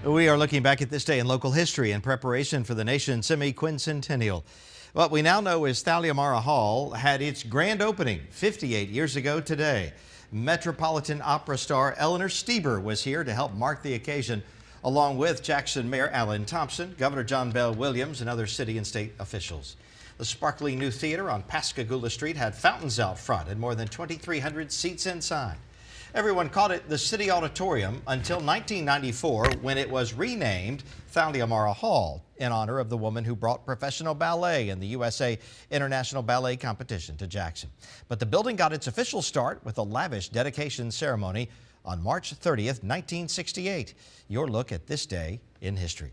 We are looking back at this day in local history in preparation for the nation's semi-quincentennial. What we now know is Thalia Mara Hall had its grand opening 58 years ago today. Metropolitan Opera star Eleanor Steber was here to help mark the occasion, along with Jackson Mayor Alan Thompson, Governor John Bell Williams, and other city and state officials. The sparkling new theater on Pascagoula Street had fountains out front and more than 2,300 seats inside. Everyone called it the City Auditorium until 1994, when it was renamed Thalia Mara Hall in honor of the woman who brought professional ballet and the USA International Ballet Competition to Jackson. But the building got its official start with a lavish dedication ceremony on March 30th, 1968. Your look at this day in history.